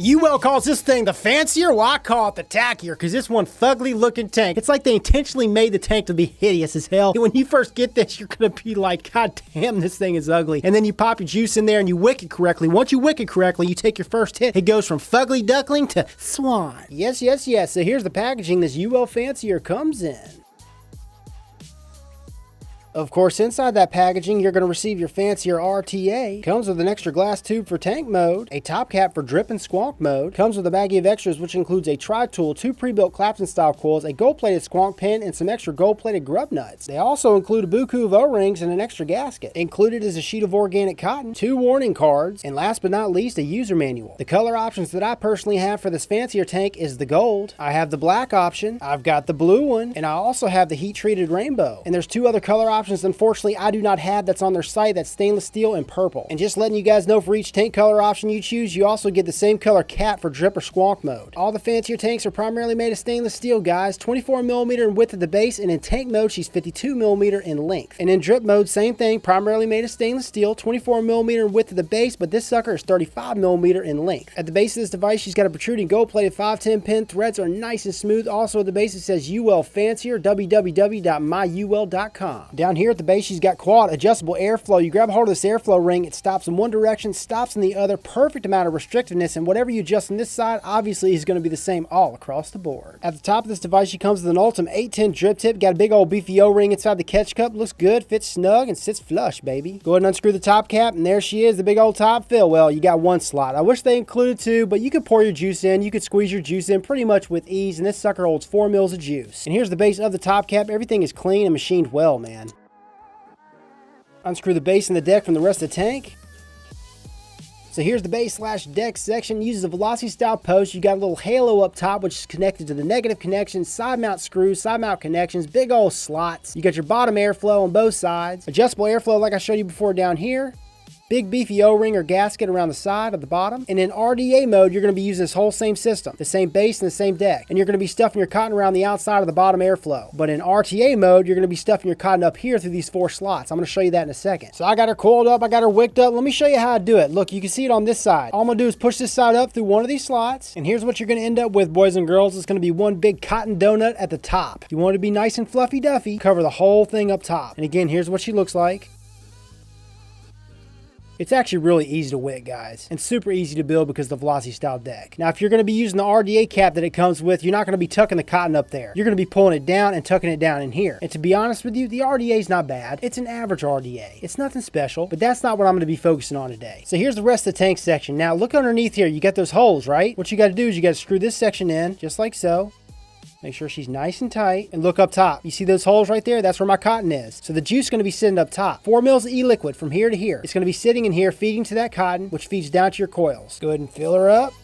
UL calls this thing the fancier, well I call it the tackier, because this one fugly looking tank. It's like they intentionally made the tank to be hideous as hell. And when you first get this, you're gonna be like, God damn, this thing is ugly. And then you pop your juice in there and you wick it correctly. Once you wick it correctly, you take your first hit. It goes from fugly duckling to swan. Yes, yes, yes. So here's the packaging this UL fancier comes in. Of course, inside that packaging, you're going to receive your fancier RTA. Comes with an extra glass tube for tank mode, a top cap for drip and squonk mode. Comes with a baggie of extras, which includes a tri-tool, 2 pre-built Clapton style coils, a gold-plated squonk pin, and some extra gold-plated grub nuts. They also include a buku of O-rings and an extra gasket. Included is a sheet of organic cotton, 2 warning cards, and last but not least, a user manual. The color options that I personally have for this fancier tank is the gold. I have the black option. I've got the blue one, and I also have the heat-treated rainbow. And there's 2 other color options unfortunately I do not have that's on their site. That's stainless steel and purple. And just letting you guys know, for each tank color option you choose, you also get the same color cap for drip or squonk mode. All the fancier tanks are primarily made of stainless steel, guys. 24mm in width at the base, and in tank mode she's 52mm in length. And in drip mode, same thing, primarily made of stainless steel, 24mm in width at the base, but this sucker is 35mm in length. At the base of this device, she's got a protruding gold-plated 510 pin. Threads are nice and smooth. Also at the base it says UL Fancier, www.myul.com. Down here at the base, she's got quad adjustable airflow. You grab a hold of this airflow ring, it stops in one direction, stops in the other. Perfect amount of restrictiveness, and whatever you adjust on this side obviously is going to be the same all across the board. At the top of this device, she comes with an Ultim 810 drip tip. Got a big old beefy O-ring inside the catch cup. Looks good, fits snug, and sits flush, baby. Go ahead and unscrew the top cap, and there she is, the big old top fill. Well, you got 1 slot. I wish they included 2, but you could pour your juice in. You could squeeze your juice in pretty much with ease, and this sucker holds 4 mils of juice. And here's the base of the top cap. Everything is clean and machined well, man. Unscrew the base and the deck from the rest of the tank. So here's the base / deck section. Uses a velocity style post. You got a little halo up top, which is connected to the negative connections, side mount screws, side mount connections, big old slots. You got your bottom airflow on both sides. Adjustable airflow like I showed you before down here. Big beefy O-ring or gasket around the side of the bottom. And in RDA mode, you're going to be using this whole same system, the same base and the same deck. And you're going to be stuffing your cotton around the outside of the bottom airflow. But in RTA mode, you're going to be stuffing your cotton up here through these 4 slots. I'm going to show you that in a second. So I got her coiled up, I got her wicked up. Let me show you how I do it. Look, you can see it on this side. All I'm going to do is push this side up through one of these slots. And here's what you're going to end up with, boys and girls. It's going to be one big cotton donut at the top. If you want it to be nice and fluffy duffy, cover the whole thing up top. And again, here's what she looks like. It's actually really easy to wick, guys, and super easy to build because of the velocity style deck. Now, if you're going to be using the RDA cap that it comes with, you're not going to be tucking the cotton up there. You're going to be pulling it down and tucking it down in here. And to be honest with you, the RDA is not bad. It's an average RDA. It's nothing special, but that's not what I'm going to be focusing on today. So here's the rest of the tank section. Now, look underneath here. You got those holes, right? What you got to do is you got to screw this section in, just like so. Make sure she's nice and tight, and look up top. You see those holes right there? That's where my cotton is. So the juice is going to be sitting up top. 4 mils of e-liquid from here to here. It's going to be sitting in here, feeding to that cotton, which feeds down to your coils. Go ahead and fill her up.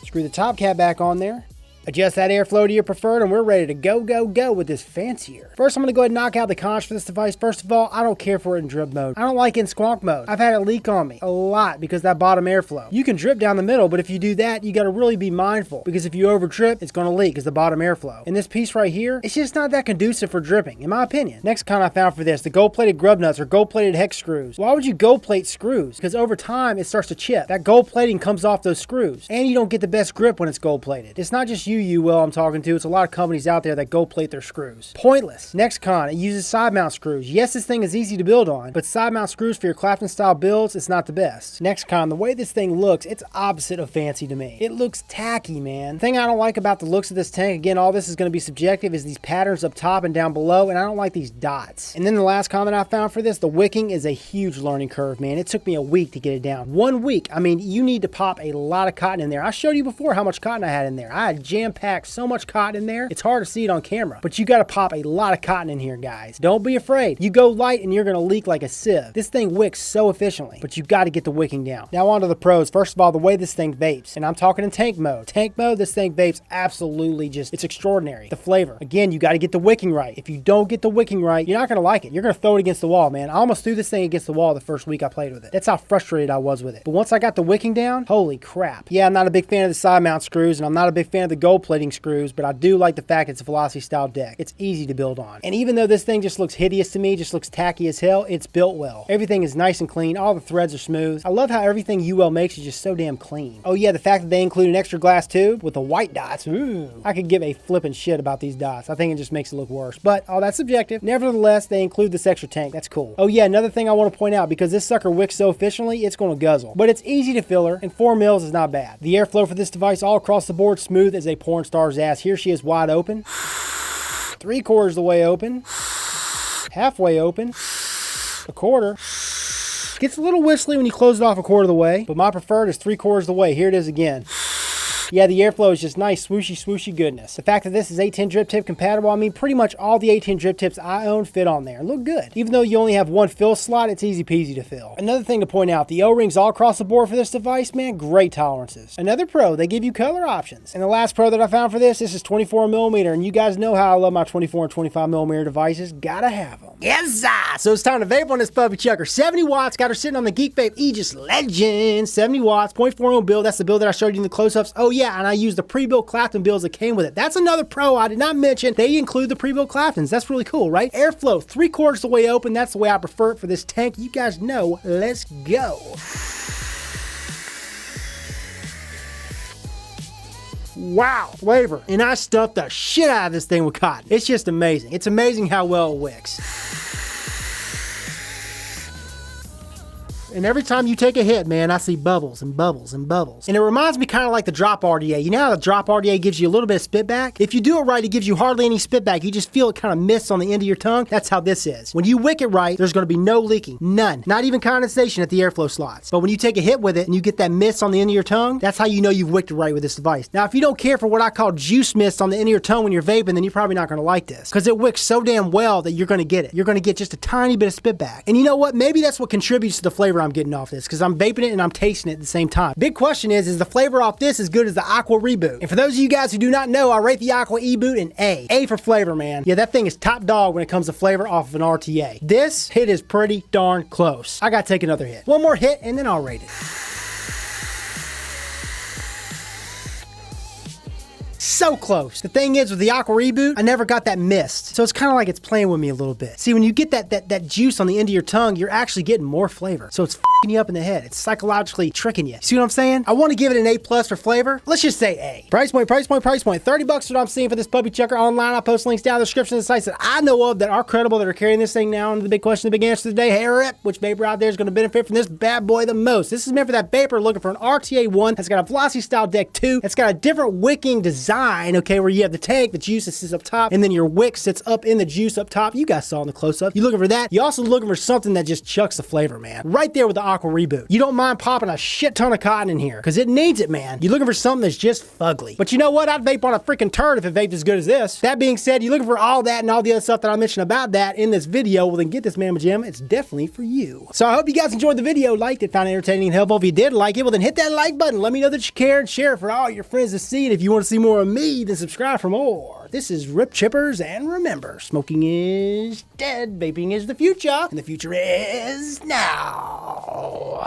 Screw the top cap back on there. Adjust that airflow to your preferred, and we're ready to go with this fancier. First, I'm going to go ahead and knock out the cons for this device. First of all, I don't care for it in drip mode. I don't like it in squonk mode. I've had it leak on me a lot because of that bottom airflow. You can drip down the middle, but if you do that, you got to really be mindful because if you over drip, it's going to leak because the bottom airflow. And this piece right here, it's just not that conducive for dripping, in my opinion. Next con I found for this, the gold-plated grub nuts or gold-plated hex screws. Why would you gold plate screws? Because over time, it starts to chip. That gold plating comes off those screws, and you don't get the best grip when it's gold plated. It's not just you will I'm talking to. It's a lot of companies out there that gold plate their screws. Pointless. Next con, it uses side mount screws. Yes, this thing is easy to build on, but side mount screws for your Clapton style builds, it's not the best. Next con, the way this thing looks, it's opposite of fancy to me. It looks tacky, man. The thing I don't like about the looks of this tank, again, all this is going to be subjective, is these patterns up top and down below, and I don't like these dots. And then the last comment I found for this, the wicking is a huge learning curve, man. It took me a week to get it down. 1 week. I mean, you need to pop a lot of cotton in there. I showed you before how much cotton I had in there. I had jam-packed so much cotton in there, it's hard to see it on camera, but you got to pop a lot of cotton in here, guys. Don't be afraid. You go light and you're going to leak like a sieve. This thing wicks so efficiently, but you got to get the wicking down. Now on to the pros. First of all, the way this thing vapes, and I'm talking in tank mode. Tank mode, this thing vapes absolutely just, it's extraordinary. The flavor. Again, you got to get the wicking right. If you don't get the wicking right, you're not going to like it. You're going to throw it against the wall, man. I almost threw this thing against the wall the first week I played with it. That's how frustrated I was with it. But once I got the wicking down, holy crap. Yeah, I'm not a big fan of the side mount screws, and I'm not a big fan of the gold plating screws, but I do like the fact it's a velocity style deck. It's easy to build on. And even though this thing just looks hideous to me, just looks tacky as hell, it's built well. Everything is nice and clean. All the threads are smooth. I love how everything UL makes is just so damn clean. Oh yeah, the fact that they include an extra glass tube with the white dots. Ooh, I could give a flippin' shit about these dots. I think it just makes it look worse, but all that's subjective. Nevertheless, they include this extra tank. That's cool. Oh yeah, another thing I want to point out, because this sucker wicks so efficiently, it's going to guzzle. But it's easy to fill her, and 4 mils is not bad. The airflow for this device all across the board, smooth as a porn star's ass. Here she is wide open. 3/4 the way open. Halfway open. A quarter. Gets a little whistly when you close it off a quarter of the way, but my preferred is 3/4 the way. Here it is again. Yeah, the airflow is just nice, swooshy, swooshy goodness. The fact that this is 810 drip tip compatible, I mean, pretty much all the 810 drip tips I own fit on there and look good. Even though you only have one fill slot, it's easy peasy to fill. Another thing to point out, the O-rings all across the board for this device, man, great tolerances. Another pro, they give you color options. And the last pro that I found for this is 24mm, and you guys know how I love my 24 and 25mm devices. Gotta have them. Yes, sir. So it's time to vape on this puppy chucker. 70 watts, got her sitting on the Geek Vape Aegis Legend. 70 watts, 0.4 ohm build. That's the build that I showed you in the close-ups. Oh yeah, and I used the pre-built Clapton builds that came with it. That's another pro I did not mention. They include the pre-built Claptons. That's really cool, right? Airflow, 3/4 the way open. That's the way I prefer it for this tank. You guys know. Let's go. Wow, flavor. And I stuffed the shit out of this thing with cotton. It's just amazing. It's amazing how well it wicks. And every time you take a hit, man, I see bubbles and bubbles and bubbles. And it reminds me kind of like the drop RDA. You know how the drop RDA gives you a little bit of spit back? If you do it right, it gives you hardly any spit back. You just feel it kind of mist on the end of your tongue. That's how this is. When you wick it right, there's going to be no leaking. None. Not even condensation at the airflow slots. But when you take a hit with it and you get that mist on the end of your tongue, that's how you know you've wicked it right with this device. Now, if you don't care for what I call juice mist on the end of your tongue when you're vaping, then you're probably not going to like this. Because it wicks so damn well that you're going to get it. You're going to get just a tiny bit of spit back. And you know what? Maybe that's what contributes to the flavor I'm getting off this. Because I'm vaping it and I'm tasting it at the same time. Big question is the flavor off this as good as the Aqua Reboot? And for those of you guys who do not know, I rate the Aqua E-Boot an A. A for flavor, man. Yeah, that thing is top dog when it comes to flavor off of an RTA. This hit is pretty darn close. I gotta take another hit. One more hit and then I'll rate it. So close. The thing is, with the Aqua Reboot, I never got that mist. So it's kind of like it's playing with me a little bit. See, when you get that juice on the end of your tongue, you're actually getting more flavor. So it's f***ing you up in the head. It's psychologically tricking you. See what I'm saying? I want to give it an A+ for flavor. Let's just say A. Price point, price point, price point. $30 is what I'm seeing for this puppy chucker online. I'll post links down in the description of the sites that I know of that are credible, that are carrying this thing now. And the big question, the big answer today, hey Rip, which vapor out there is going to benefit from this bad boy the most? This is meant for that vapor looking for an RTA1 that's got a velocity style deck 2, that's got a different wicking design, okay, where you have the tank, the juice that sits up top, and then your wick sits up in the juice up top. You guys saw in the close-up. You looking for that? You also looking for something that just chucks the flavor, man. Right there with the Aqua Reboot. You don't mind popping a shit ton of cotton in here, because it needs it, man. You're looking for something that's just fugly. But you know what? I'd vape on a freaking turd if it vaped as good as this. That being said, you're looking for all that and all the other stuff that I mentioned about that in this video, well then get this Mamma Jam. It's definitely for you. So I hope you guys enjoyed the video, liked it, found it entertaining and helpful. If you did like it, well then hit that like button. Let me know that you care and share it for all your friends to see. And if you want to see more of me, then subscribe for more. This is Rip Chippers, and remember, smoking is dead, vaping is the future, and the future is now.